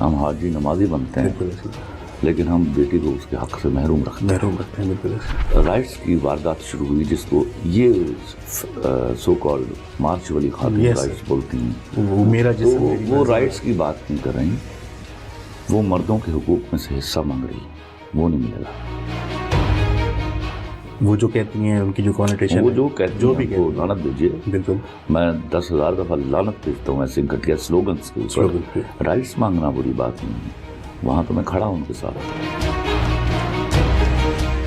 ہم حاجی نمازی بنتے ہیں لیکن ہم بیٹی کو اس کے حق سے محروم رکھتے ہیں. بالکل رائٹس کی واردات شروع ہوئی جس کو یہ سو کالڈ مارچ والی خاتون رائٹس بولتی ہیں. وہ میرا جسم وہ رائٹس کی بات نہیں کر رہی, وہ مردوں کے حقوق میں سے حصہ مانگ رہی ہے, وہ نہیں ملے گا. وہ جو کہتی ہیں ان کی جو کانوٹیشن وہ جو کہتی ہیں وہ لعنت بھیجیے. بالکل میں 10,000 دفعہ لعنت بھیجتا ہوں ایسے گھٹیا سلوگنس کے اوپر. رائٹس مانگنا بری بات نہیں ہے, وہاں تو میں کھڑا ہوں ان کے ساتھ.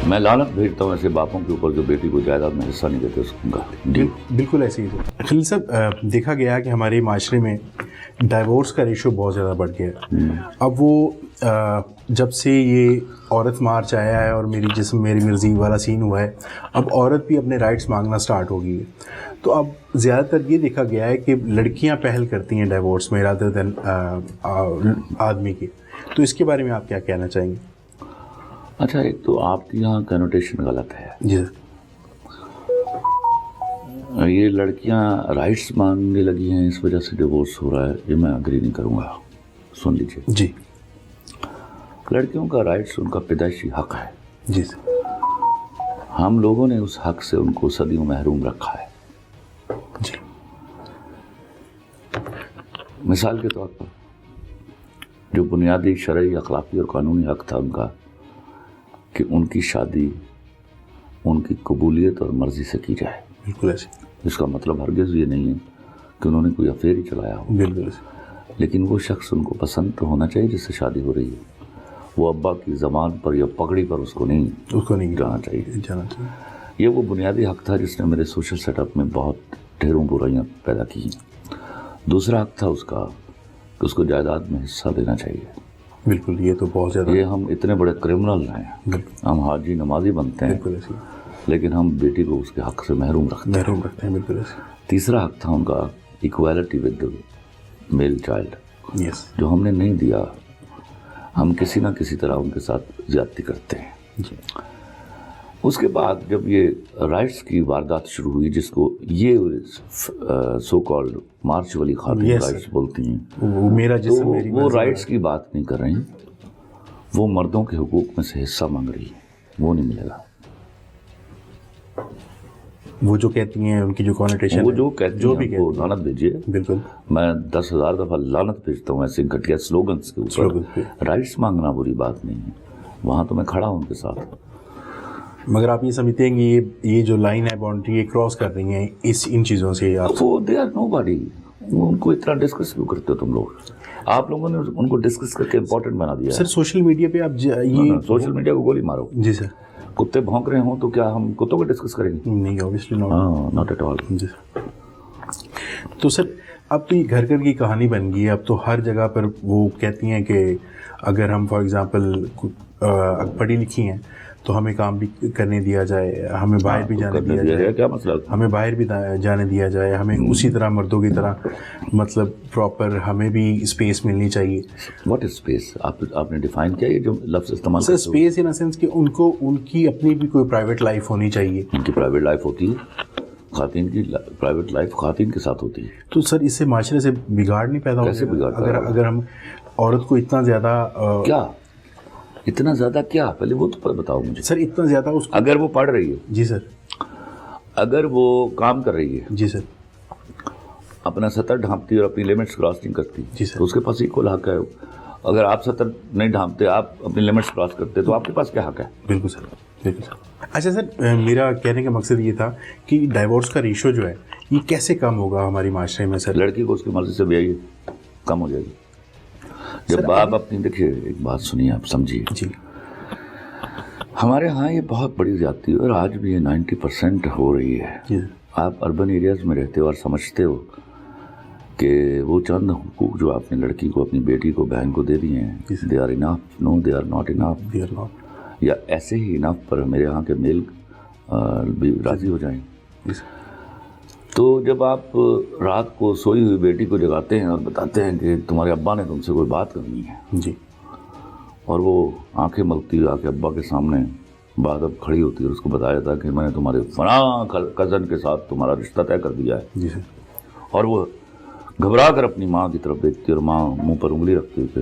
میں لعنت بھیجتا ہوں ایسے باپوں کے اوپر جو بیٹی کو جائیداد میں حصہ نہیں دیتے اس کا. بالکل ایسے ہی. خلیل صاحب, دیکھا گیا کہ ہمارے معاشرے میں ڈائیورس کا ریشو بہت زیادہ بڑھ گیا ہے. اب وہ جب سے یہ عورت مارچ آیا ہے اور میری جسم میری مرضی والا سین ہوا ہے, اب عورت بھی اپنے رائٹس مانگنا سٹارٹ ہو گئی ہے. تو اب زیادہ تر یہ دیکھا گیا ہے کہ لڑکیاں پہل کرتی ہیں ڈائیورس میں رادر دین آدمی کی. تو اس کے بارے میں آپ کیا کہنا چاہیں گے؟ اچھا, ایک تو آپ کی یہاں کنوٹیشن غلط ہے. جی سر. یہ لڑکیاں رائٹس مانگنے لگی ہیں اس وجہ سے ڈیورس ہو رہا ہے, یہ میں اگری نہیں کروں گا. سن لیجیے. جی. لڑکیوں کا رائٹس ان کا پیدائشی حق ہے. جی سر. ہم لوگوں نے اس حق سے ان کو صدیوں محروم رکھا ہے. جی. مثال کے طور پر جو بنیادی شرعی اخلاقی اور قانونی حق تھا ان کا کہ ان کی شادی ان کی قبولیت اور مرضی سے کی جائے. بالکل ایسے. اس کا مطلب ہرگز یہ نہیں ہے کہ انہوں نے کوئی افیئر ہی چلایا ہو. بالکل ایسے. لیکن وہ شخص ان کو پسند تو ہونا چاہیے جس سے شادی ہو رہی ہے. وہ ابا کی زبان پر یا پگڑی پر اس کو نہیں جانا چاہیے. یہ وہ بنیادی حق تھا جس نے میرے سوشل سیٹ اپ میں بہت ڈھیروں برائیاں پیدا کی. دوسرا حق تھا اس کا کہ اس کو جائیداد میں حصہ دینا چاہیے. بالکل. یہ تو بہت زیادہ. یہ ہم اتنے بڑے کرمنل ہیں, ہم حاجی نمازی بنتے ہیں لیکن ہم بیٹی کو اس کے حق سے محروم رکھتے ہیں. بالکل. تیسرا حق تھا ان کا ایکویلٹی ود میل چائلڈ, جو ہم نے نہیں دیا. ہم کسی نہ کسی طرح ان کے ساتھ زیادتی کرتے ہیں. اس کے بعد جب یہ رائٹس کی واردات شروع ہوئی جس کو یہ سو کالڈ مارچ والی خاتون رائٹس بولتی ہیں, وہ میرا جسم وہ رائٹس کی بات نہیں کر رہی, وہ مردوں کے حقوق میں سے حصہ مانگ رہی ہے, وہ نہیں ملے گا. وہ جو کہتی ہیں ان کی جو کانوٹیشن وہ جو کہتی ہیں وہ لعنت بھیجیے. بالکل. میں 10,000 دفعہ لعنت بھیجتا ہوں ایسے گھٹیا سلوگنس کے اوپر. رائٹس مانگنا بری بات نہیں ہے, وہاں تو میں کھڑا ہوں ان کے ساتھ. مگر آپ یہ سمجھتے ہیں کہ یہ جو لائن ہے باؤنڈری یہ کراس کر رہی ہیں ان چیزوں سے؟ وہ دے آر نو باڈی. ان کو اتنا ڈسکس کیوں کرتے ہو تم لوگ؟ آپ لوگوں نے ان کو ڈسکس کر کے امپورٹنٹ بنا دیا. سر سوشل میڈیا پہ آپ یہ سوشل میڈیا کو گولی مارو. جی سر. کتے بھونک رہے ہوں تو کیا ہم کتوں کو ڈسکس کریں گے؟ نہیں, اوبیسلی ناٹ ایٹ آل. جی سر. تو سر اب تو یہ گھر گھر کی کہانی بن گئی ہے. اب تو ہر جگہ پر وہ کہتی ہیں کہ اگر ہم فار ایگزامپل پڑھی لکھی ہیں تو ہمیں کام بھی کرنے دیا جائے, ہمیں باہر بھی جانے دیا جائے. کیا مسئلہ؟ ہمیں باہر بھی جانے دیا جائے, ہمیں اسی طرح مردوں کی طرح مطلب پراپر ہمیں بھی اسپیس ملنی چاہیے. What is space? آپ نے ڈیفائن کیا یہ جو لفظ استعمال؟ سر اسپیس ان سینس کہ ان کی اپنی بھی کوئی پرائیویٹ لائف ہونی چاہیے. ان کی پرائیویٹ لائف ہوتی ہے, خواتین کی پرائیویٹ لائف خواتین کے ساتھ ہوتی ہے. تو سر اس سے معاشرے سے بگاڑ نہیں پیدا ہوگا؟ کیسے بگاڑ؟ اگر ہم عورت کو اتنا زیادہ کیا اتنا زیادہ کیا پہلے وہ تو بتاؤ مجھے. سر اتنا زیادہ اس کو اگر وہ پڑھ رہی ہے. جی سر. اگر وہ کام کر رہی ہے. جی سر. اپنا سطر ڈھانپتی اور اپنی لمٹس کراس نہیں کرتی. جی سر. تو اس کے پاس ایکول حق ہے. اگر آپ سطر نہیں ڈھانپتے, آپ اپنی لمٹس کراس کرتے, تو آپ کے پاس کیا حق ہے؟ بالکل سر. بالکل سر. اچھا سر, میرا کہنے کا مقصد یہ تھا کہ ڈائیورس کا ریشو جو ہے یہ کیسے کم ہوگا ہماری معاشرے میں سر؟ لڑکی کو اس کی مرضی سے بیائی کم ہو جائے گی. جب باپ اپنی, دیکھیے ایک بات سنیے, آپ سمجھیے. جی. ہمارے ہاں یہ بہت بڑی زیادتی ہے اور آج بھی یہ 90% ہو رہی ہے. جی. آپ اربن ایریاز میں رہتے ہو اور سمجھتے ہو کہ وہ چند حقوق جو آپ نے لڑکی کو, اپنی بیٹی کو, بہن کو دے دیے ہیں, they are enough. No, they are not enough. یا ایسے ہی انف پر میرے ہاں کے میل بھی راضی ہو جائیں. تو جب آپ رات کو سوئی ہوئی بیٹی کو جگاتے ہیں اور بتاتے ہیں کہ تمہارے ابا نے تم سے کوئی بات کرنی ہے, جی, اور وہ آنکھیں ملتی ہوئی آ کے ابا کے سامنے بعد اب کھڑی ہوتی ہے اور اس کو بتایا جاتا ہے کہ میں نے تمہارے فلاں کزن کے ساتھ تمہارا رشتہ طے کر دیا ہے. جی سر. اور وہ گھبرا کر اپنی ماں کی طرف دیکھتی ہے اور ماں منہ پر انگلی رکھتی ہے کہ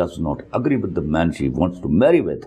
does not agree with the man she wants to marry with.